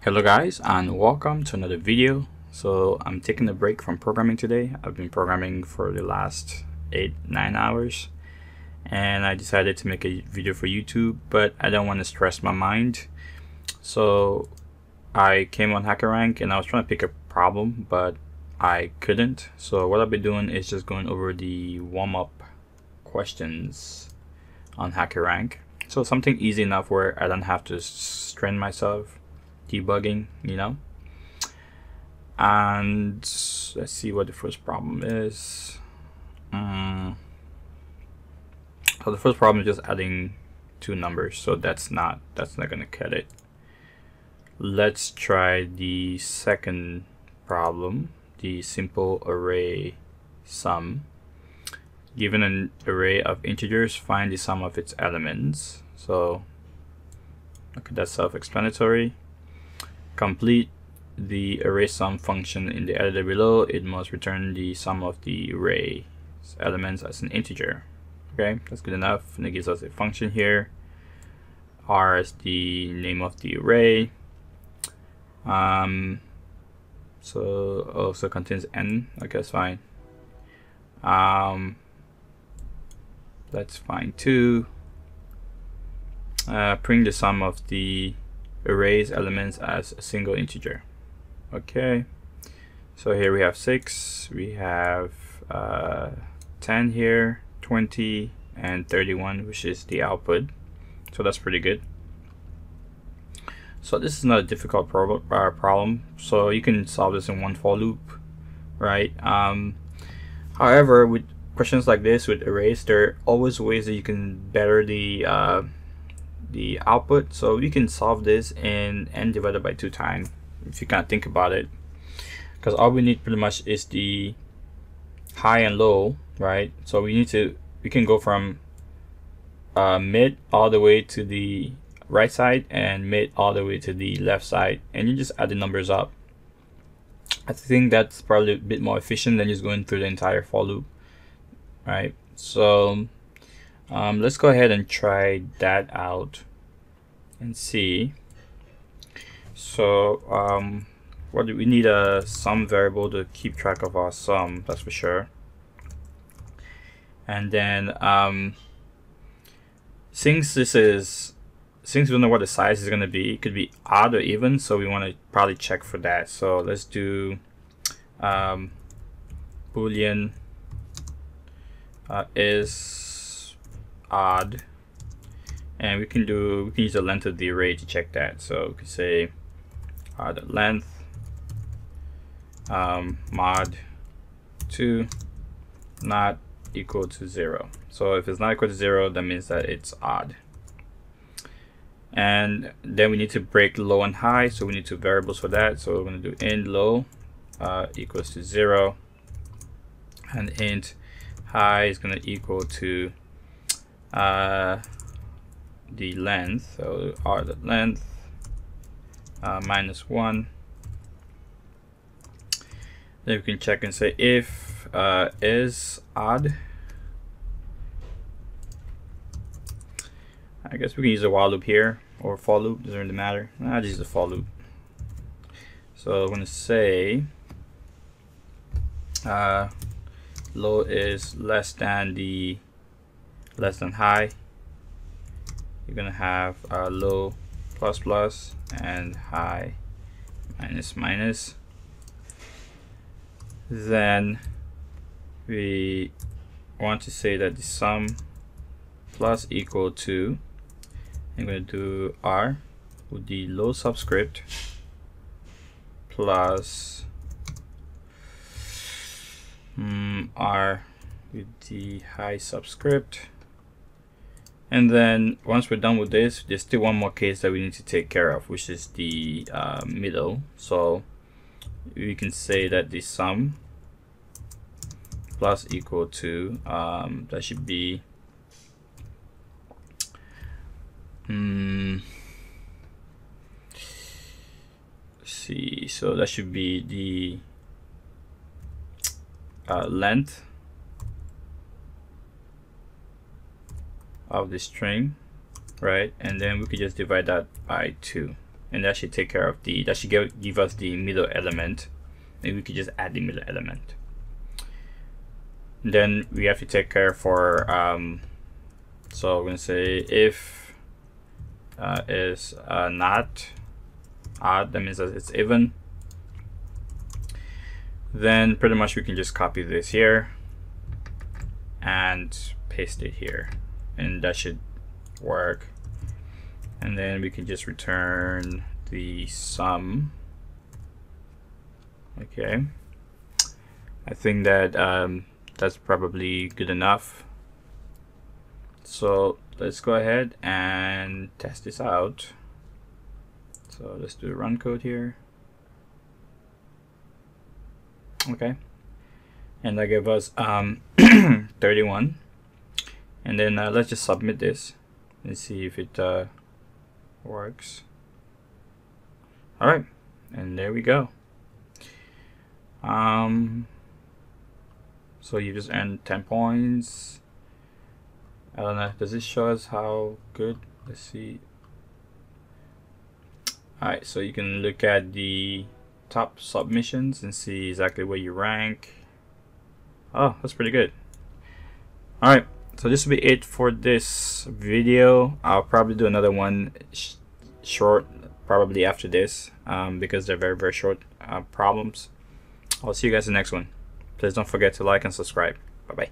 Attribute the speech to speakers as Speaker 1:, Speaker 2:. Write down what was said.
Speaker 1: Hello guys, and welcome to another video. So I'm taking a break from programming today. I've been programming for the last 8-9 hours, and I decided to make a video for YouTube, but I don't want to stress my mind. So I came on Hackerank and I was trying to pick a problem, but I couldn't. So what I've been doing is just going over the warm-up questions on Hackerank. So something easy enough where I don't have to strain myself debugging, and let's see what the first problem is. So the first problem is just adding two numbers, so that's not gonna cut it. Let's try the second problem, the simple array sum. Given an array of integers, find the sum of its elements. So okay, that's self-explanatory. Complete the array sum function in the editor below. It must return the sum of the array elements as an integer. Okay, that's good enough. And it gives us a function here. R is the name of the array. So also contains n. Okay, that's fine. That's fine too. Print the sum of the array's elements as a single integer. Okay, so here we have 6, we have 10 here, 20 and 31, which is the output. So that's pretty good. So this is not a difficult problem, so you can solve this in one for loop, right? However, with questions like this with arrays, there are always ways that you can better the output. So you can solve this in n divided by 2 time, if you kind of think about it, because all we need pretty much is the high and low, right? So we can go from mid all the way to the right side and mid all the way to the left side, and you just add the numbers up. I think that's probably a bit more efficient than just going through the entire for loop, right? So let's go ahead and try that out and see. So what do we need? A sum variable to keep track of our sum, that's for sure. And then since we don't know what the size is going to be, it could be odd or even, so we want to probably check for that. So let's do boolean is odd, and we can use the length of the array to check that. So we can say the length mod 2 not equal to 0. So if it's not equal to 0, that means that it's odd. And then we need to break low and high, so we need two variables for that. So we're going to do int low equals to 0, and int high is going to equal to the length, so the length minus 1. Then we can check and say if is odd. I guess we can use a while loop here or for loop, doesn't really matter. I'll just use a for loop. So I'm going to say low is less than high. You're gonna have low plus plus and high minus minus. Then we want to say that the sum plus equal to, I'm going to do r with the low subscript plus r with the high subscript. And then once we're done with this, there's still one more case that we need to take care of, which is the middle. So we can say that the sum plus equal to, that should be let's see, so that should be the length of the string, right? And then we could just divide that by 2, and that should take care of that should give us the middle element. Maybe we could just add the middle element. Then we have to take care for so we're gonna say if is not odd, that means that it's even. Then pretty much we can just copy this here and paste it here, and that should work. And then we can just return the sum. Okay, I think that that's probably good enough. So let's go ahead and test this out. So let's do a run code here. Okay, and that gave us 31. And then let's just submit this and see if it works. All right, and there we go. So you just earned 10 points. I don't know, does this show us how good? Let's see. All right, so you can look at the top submissions and see exactly where you rank. Oh, that's pretty good. All right, so this will be it for this video. I'll probably do another one short probably after this because they're very short problems. I'll see you guys in the next one. Please don't forget to like and subscribe. Bye bye.